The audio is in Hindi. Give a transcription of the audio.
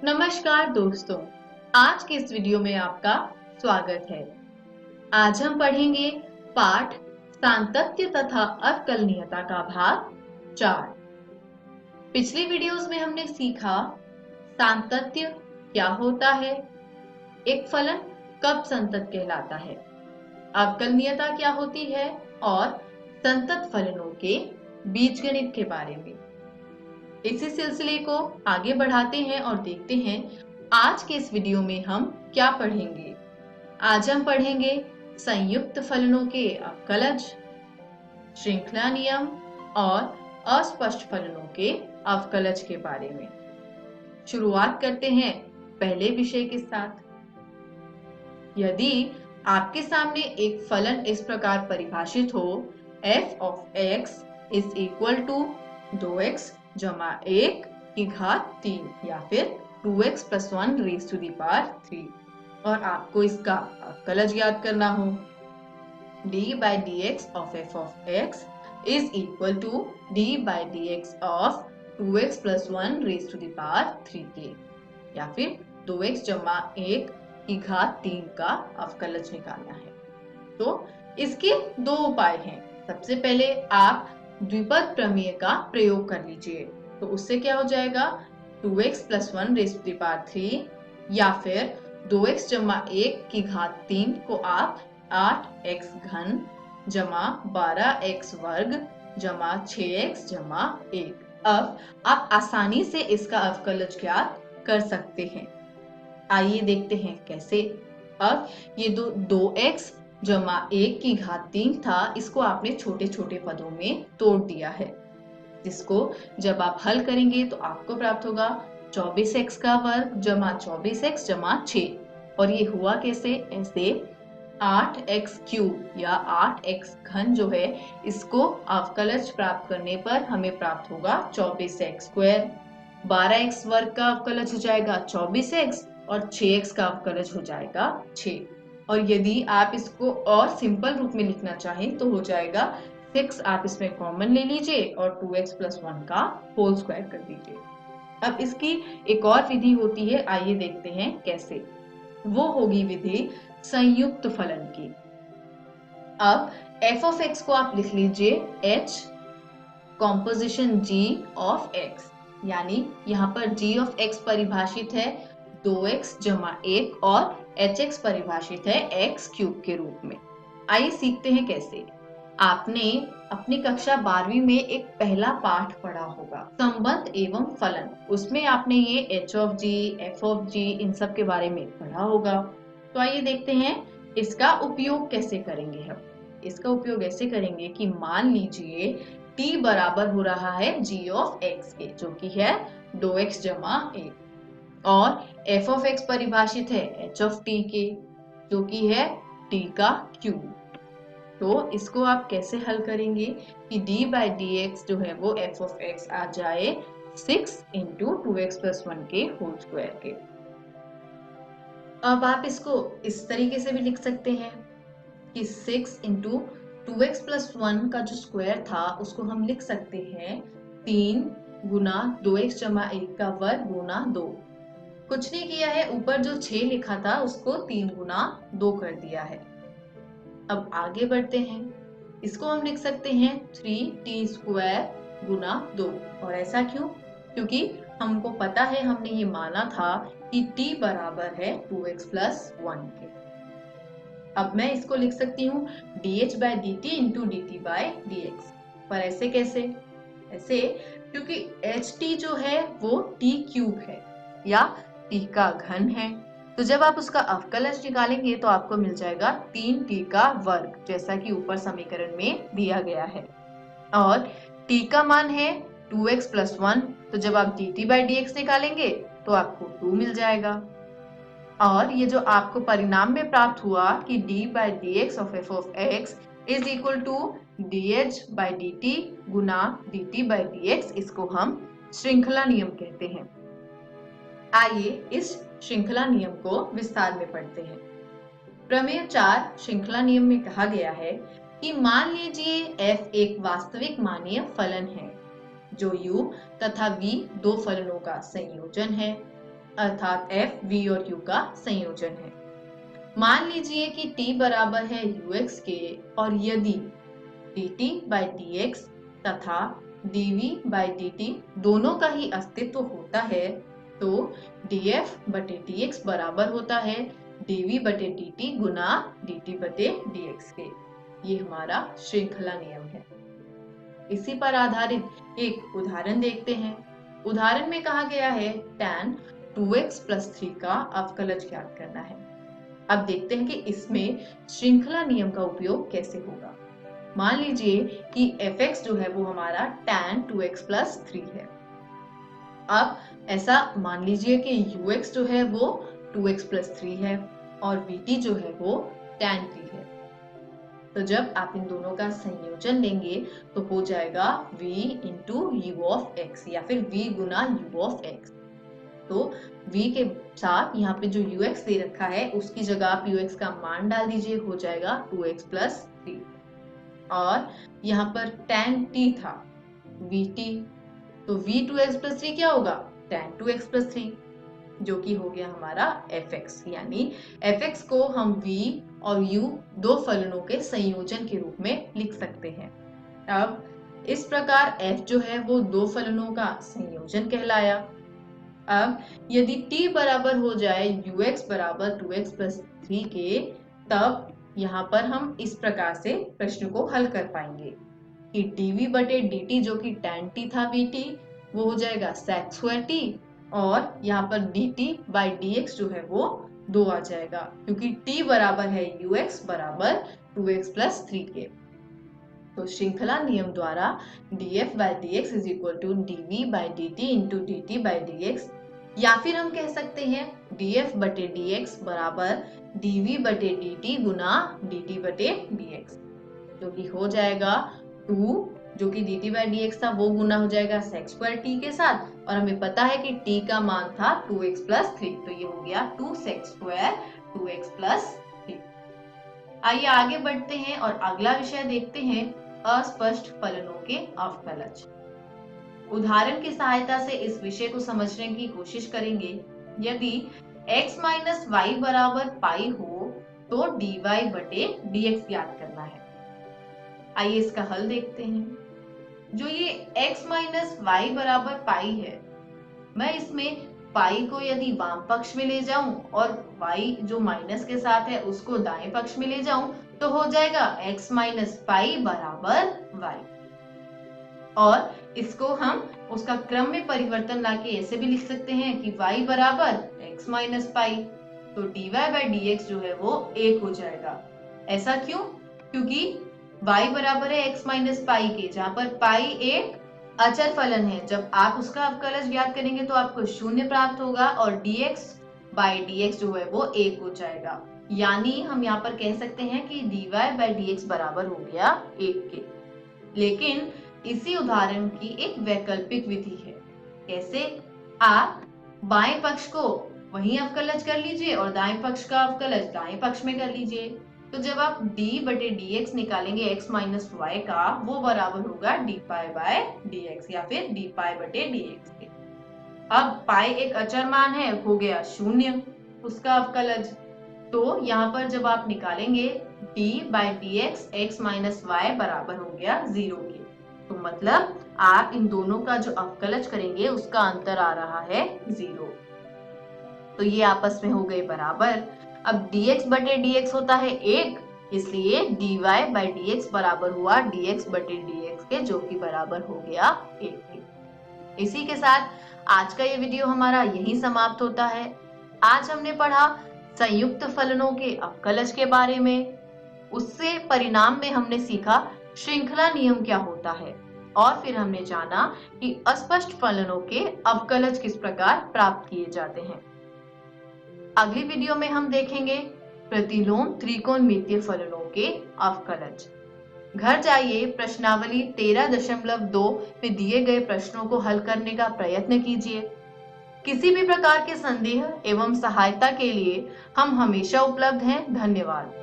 नमस्कार दोस्तों, आज के इस वीडियो में आपका स्वागत है। आज हम पढ़ेंगे पाठ सांतत्य तथा अवकलनीयता का भाग 4। पिछली वीडियोस में हमने सीखा सांतत्य क्या होता है, एक फलन कब संतत कहलाता है, अवकलनीयता क्या होती है और संतत फलनों के बीजगणित के बारे में। इसी सिलसिले को आगे बढ़ाते हैं और देखते हैं आज के इस वीडियो में हम क्या पढ़ेंगे। आज हम पढ़ेंगे संयुक्त फलनों के अवकलज, श्रृंखला नियम और अस्पष्ट फलनों के अवकलज के बारे में। शुरुआत करते हैं पहले विषय के साथ। यदि आपके सामने एक फलन इस प्रकार परिभाषित हो, f of x is equal to 2x जमा 1 की घात 3 या फिर 2x plus 1 raised to the power 3 और आपको इसका अवकलज याद करना हो, d by dx of f of x is equal to d by dx of 2x plus 1 raised to the power 3k या फिर 2x जमा 1 की घात 3 का अवकलज निकालना है। तो इसके दो उपाय हैं। सबसे पहले आप द्विपद प्रमेय का प्रयोग कर लीजिए, तो उससे क्या हो जाएगा 2x plus 1 raised to the power 3 या फिर 2x जमा 1 की घात 3 को आप 8x घन जमा 12x वर्ग जमा 6x जमा 1। अब आप आसानी से इसका अवकलज ज्ञात कर सकते हैं। आइए देखते हैं कैसे। अब ये 2x जमा 1 की घात 3 था, इसको आपने छोटे छोटे पदों में तोड़ दिया है, जिसको जब आप हल करेंगे तो आपको प्राप्त होगा 24x का वर्ग जमा 24x जमा 6। और ये हुआ कैसे, ऐसे 8x क्यूब या 8x घन जो है, इसको अवकलज प्राप्त करने पर हमें प्राप्त होगा 24x स्क्वायर। 12x वर्ग का अवकलज हो जाएगा 24x और 6x का अवकलज हो जाएगा 6। और यदि आप इसको और सिंपल रूप में लिखना चाहें तो हो जाएगा 6, आप इसमें कॉमन ले लीजिए और 2x plus 1 का होल स्क्वायर कर दीजिए। अब इसकी एक और विधि होती है, आइए देखते हैं कैसे। वो होगी विधि संयुक्त फलन की। अब f of x को आप लिख लीजिए h composition g of x, यानी यहाँ पर g of x परिभाषित है 2x जमा 1 और hx परिभाषित है x क्यूब के रूप में। आइए सीखते हैं कैसे। आपने अपनी कक्षा 12वीं में एक पहला पाठ पढ़ा होगा, संबंध एवं फलन। उसमें आपने ये h of g, f of g इन सब के बारे में पढ़ा होगा। तो आइए देखते हैं इसका उपयोग कैसे करेंगे। हम इसका उपयोग ऐसे करेंगे कि मान लीजिए t बराबर हो रहा है g of x के, जो कि है 2x जमा 1 और f of x परिभाषित है h of t के, जो कि है t का क्यूब। तो इसको आप कैसे हल करेंगे कि d by dx जो है वो f of x आ जाए 6 into 2x plus 1 के होल स्क्वायर के। अब आप इसको इस तरीके से भी लिख सकते हैं कि 6 into 2x plus 1 का जो स्क्वायर था उसको हम लिख सकते हैं 3 गुना 2x जमा 1 का वर्ग गुना 2। कुछ नहीं किया है, ऊपर जो 6 लिखा था उसको 3 गुना 2 कर दिया है। अब आगे बढ़ते हैं, इसको हम लिख सकते हैं 3t स्क्वायर गुना 2। और ऐसा क्यों? क्योंकि हमको पता है, हमने ये माना था कि t बराबर है 2x plus 1 के। अब मैं इसको लिख सकती हूँ dh by dt into dt by dx। पर ऐसे कैसे? ऐसे क्योंकि ht जो है वो t क्यूब है या t का घन है, तो जब आप उसका अवकलज निकालेंगे तो आपको मिल जाएगा 3t का वर्ग, जैसा कि ऊपर समीकरण में दिया गया है। और t का मान है 2x plus 1, तो जब आप dt by dx निकालेंगे तो आपको 2 मिल जाएगा। और ये जो आपको परिणाम में प्राप्त हुआ कि d by dx of f of x is equal to dh by dt Guna dt by dx, इसको हम श्रृंखला नियम कहते हैं। आइए इस श्रृंखला नियम को विस्तार में पढ़ते हैं। प्रमेय 4 श्रृंखला नियम में कहा गया है कि मान लीजिए f एक वास्तविक मानीय फलन है जो u तथा v दो फलनों का संयोजन है। अर्थात f, v और u का संयोजन है। मान लीजिए कि t बराबर है ux के और यदि dt by dx तथा dv by dt दोनों का ही अस्तित्व होता है तो df बटे dx बराबर होता है dv बटे dt गुना dt बटे dx के। ये हमारा श्रृंखला नियम है। इसी पर आधारित एक उदाहरण देखते हैं। उदाहरण में कहा गया है tan 2x + 3 का अवकलज ज्ञात करना है। अब देखते हैं कि इसमें श्रृंखला नियम का उपयोग कैसे होगा। मान लीजिए कि fx जो है वो हमारा tan 2x + 3 है। अब ऐसा मान लीजिए कि ux जो है वो 2x + 3 है और vt जो है वो tan t है। तो जब आप इन दोनों का संयोजन लेंगे तो हो जाएगा v × u of x या फिर v Guna u of x। तो v के साथ यहाँ पे जो ux दे रखा है उसकी जगह आप ux का मान डाल दीजिए, हो जाएगा 2x + 3 और यहाँ पर tan t था vt, तो v 2x + 3 क्या होगा tan 2x + 3 जो कि हो गया हमारा fx। यानी fx को हम v और u दो फलनों के संयोजन के रूप में लिख सकते हैं। अब इस प्रकार f जो है वो दो फलनों का संयोजन कहलाया। अब यदि t बराबर हो जाए ux बराबर 2x + 3 के, तब यहाँ पर हम इस प्रकार से प्रश्न को हल कर पाएंगे कि dv बटे dt जो कि tan t था vt वो हो जाएगा sec² t और यहाँ पर dt by dx जो है वो 2 आ जाएगा क्योंकि t बराबर है ux बराबर 2x + 3 के। तो श्रृंखला नियम द्वारा df by dx is equal to dv by dt into dt by dx, या फिर हम कह सकते हैं df बटे dx बराबर dv बटे dt गुना dt बटे dx, जो कि हो जाएगा 2 जो कि dt by dx था वो गुना हो जाएगा sec² t के साथ और हमें पता है कि t का मान था 2x + 3, तो ये हो गया 2 sec² 2x + 3। आइए आगे बढ़ते हैं और अगला विषय देखते हैं अस्पष्ट फलनों के अवकलज। उदाहरण की सहायता से इस विषय को समझने की कोशिश करेंगे। यदि x - y बराबर पाई हो तो dy बटे dx ज्ञात करना है। आइए इसका हल देखते हैं। जो ये x - y बराबर पाई है, मैं इसमें पाई को यदि वाम पक्ष में ले जाऊं और y जो माइनस के साथ है उसको दाएं पक्ष में ले जाऊं तो हो जाएगा x - पाई बराबर y। और इसको हम उसका क्रम में परिवर्तन लाके ऐसे भी लिख सकते हैं कि y बराबर x - पाई, तो dy by dx जो है वो 1 हो जाएगा। ऐसा क्यों? क्योंकि y बराबर है x - पाई के, जहां पर पाई एक अचर फलन है। जब आप उसका अवकलज ज्ञात करेंगे तो आपको 0 प्राप्त होगा और dx by dx जो है वो 1 हो जाएगा। यानी हम यहाँ पर कह सकते हैं कि dy by dx बराबर हो गया 1 के। लेकिन इसी उदाहरण की एक वैकल्पिक विधि है। कैसे? आप बाएं पक्ष को वहीं अवकलज कर लीजिए और दाएं पक्ष का अवकलज दाएं पक्ष में कर लीजिए। तो जब आप d बटे dx निकालेंगे x - y का, वो बराबर होगा dy by dx या फिर dy बटे dx के। अब पाई एक अचर मान है, हो गया 0 उसका अवकलज। तो यहाँ पर जब आप निकालेंगे d by dx x - y बराबर हो गया 0 के। तो मतलब आप इन दोनों का जो अवकलज करेंगे उसका अंतर आ रहा है 0। तो ये आपस में हो गए बराबर। अब dx बटे dx होता है 1, इसलिए dy by dx बराबर हुआ dx बटे dx के, जो कि बराबर हो गया 1 के। इसी के साथ आज का ये वीडियो हमारा यहीं समाप्त होता है। आज हमने पढ़ा संयुक्त फलनों के अवकलज के बारे में, उससे परिणाम में हमने सीखा श्रृंखला नियम क्या होता है और फिर हमने जाना कि अस्पष्ट फलनों के अवकलज किस प्रकार प्राप्त किए जाते हैं। अगली वीडियो में हम देखेंगे प्रतिलोम त्रिकोणमितीय फलनों के अवकलज। घर जाइए प्रश्नावली 13.2 में दिए गए प्रश्नों को हल करने का प्रयत्न कीजिए। किसी भी प्रकार के संदेह एवं सहायता के लिए हम हमेशा उपलब्ध हैं। धन्यवाद।